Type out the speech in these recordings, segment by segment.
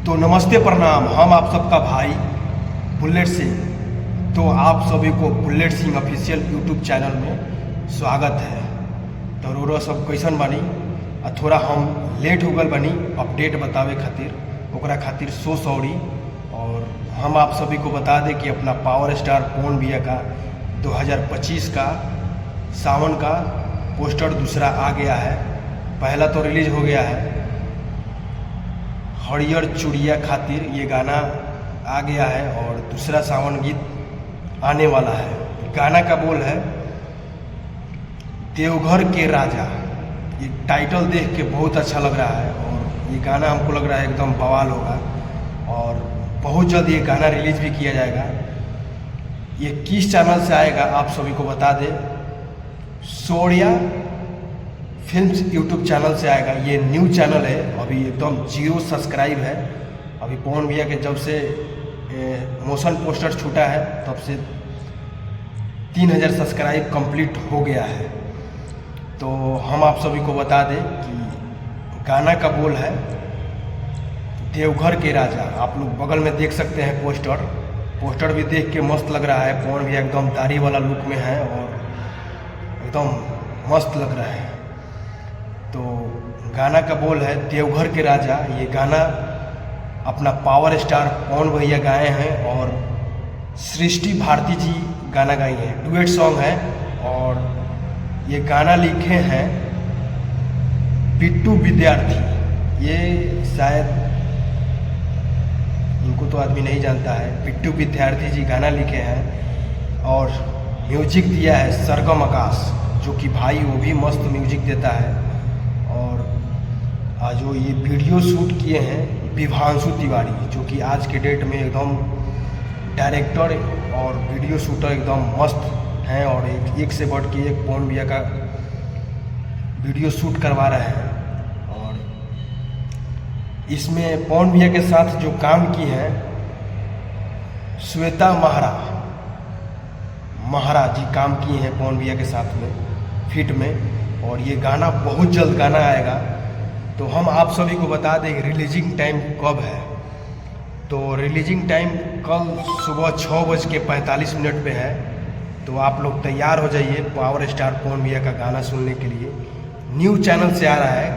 तो नमस्ते प्रणाम, हम आप सबका भाई बुलेट सिंह। तो आप सभी को bullet Singh official YouTube channel में स्वागत है। तो रोरो सब कैसन बनी आ थोड़ा हम लेट हो गल बनी अपडेट बतावे खातिर, ओकरा खातिर सो सॉरी। और हम आप सभी को बता दें कि अपना पावर स्टार पवन भैया का 2025 का सावन का पोस्टर दूसरा आ गया है। पहला तो रिलीज हो गया है, हरियर चूड़िया खातिर ये गाना आ गया है, और दूसरा सावन गीत आने वाला है। गाना का बोल है देवघर के राजा। ये टाइटल देख के बहुत अच्छा लग रहा है, और ये गाना हमको लग रहा है एकदम बवाल होगा, और बहुत जल्द ये गाना रिलीज भी किया जाएगा। ये किस चैनल से आएगा आप सभी को बता दें, सोडिया फिल्म्स यूट्यूब चैनल से आएगा। ये न्यू चैनल है, अभी एकदम 0 सब्सक्राइब है। अभी पवन भैया के जब से मोशन पोस्टर छूटा है तब से 3000 सब्सक्राइब कंप्लीट हो गया है। तो हम आप सभी को बता दें कि गाना का बोल है देवघर के राजा। आप लोग बगल में देख सकते हैं पोस्टर भी देख के मस्त लग रहा है। पवन भैया एकदम दाढ़ी वाला लुक में है और एकदम मस्त लग रहा है। तो गाना का बोल है देवघर के राजा। ये गाना अपना पावर स्टार पवन भैया गाए हैं, और सृष्टि भारती जी गाना गाई हैं, डुएट सॉन्ग है। और ये गाना लिखे हैं बिट्टू विद्यार्थी। ये शायद इनको तो आदमी नहीं जानता है, बिट्टू विद्यार्थी जी गाना लिखे हैं। और म्यूजिक दिया है सरगम आकाश, जो कि भाई वो भी मस्त म्यूजिक देता है। और आज जो ये वीडियो शूट किए हैं विभांशु तिवारी, जो कि आज के डेट में एकदम डायरेक्टर और वीडियो शूटर एकदम मस्त हैं, और एक से बढ़ के एक पवन भैया का वीडियो शूट करवा रहे हैं। और इसमें पवन भैया के साथ जो काम की है श्वेता महारा जी काम की हैं पवन भैया के साथ में फिट में। और ये गाना बहुत जल्द गाना आएगा। तो हम आप सभी को बता दें रिलीजिंग टाइम कब है। तो रिलीजिंग टाइम कल सुबह 6:45 पे है। तो आप लोग तैयार हो जाइए पावर स्टार पवन भैया का गाना सुनने के लिए। न्यू चैनल से आ रहा है,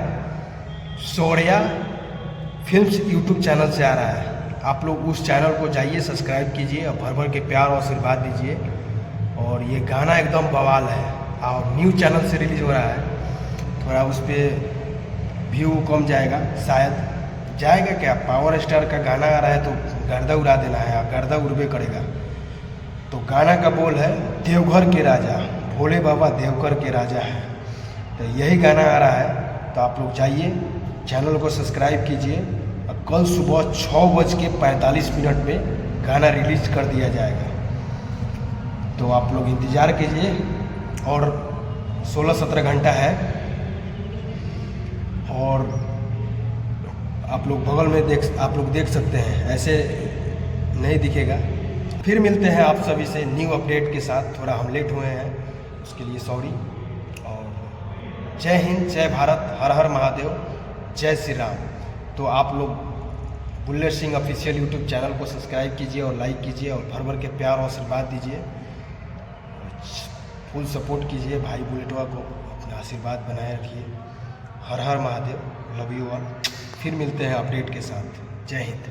सोडिया फिल्म्स यूट्यूब चैनल से आ रहा है। आप लोग उस चैनल को जाइए, सब्सक्राइब कीजिए और भर भर के प्यार और आशीर्वाद दीजिए। और ये गाना एकदम बवाल है, और न्यू चैनल से रिलीज हो रहा है। थोड़ा उस पर व्यू कम जाएगा, शायद जाएगा क्या। पावर स्टार का गाना आ रहा है तो गर्दा उड़ा देना है, और गर्दा उड़बे करेगा। तो गाना का बोल है देवघर के राजा, भोले बाबा देवघर के राजा है। तो यही गाना आ रहा है। तो आप लोग जाइए, चैनल को सब्सक्राइब कीजिए, और कल सुबह 6:45 पे गाना रिलीज कर दिया जाएगा। तो आप लोग इंतज़ार कीजिए, और 16-17 घंटा है। और आप लोग बगल में आप लोग देख सकते हैं, ऐसे नहीं दिखेगा। फिर मिलते हैं आप सभी से न्यू अपडेट के साथ। थोड़ा हम लेट हुए हैं, उसके लिए सॉरी। और जय हिंद, जय भारत, हर हर महादेव, जय श्री राम। तो आप लोग bullet Singh official YouTube channel को सब्सक्राइब कीजिए और लाइक कीजिए, और भर भर के प्यार और आशीर्वाद दीजिए। फुल सपोर्ट कीजिए भाई बुलेटवा को, अपना आशीर्वाद बनाए रखिए। हर हर महादेव, लव यू ऑल। फिर मिलते हैं अपडेट के साथ। जय हिंद।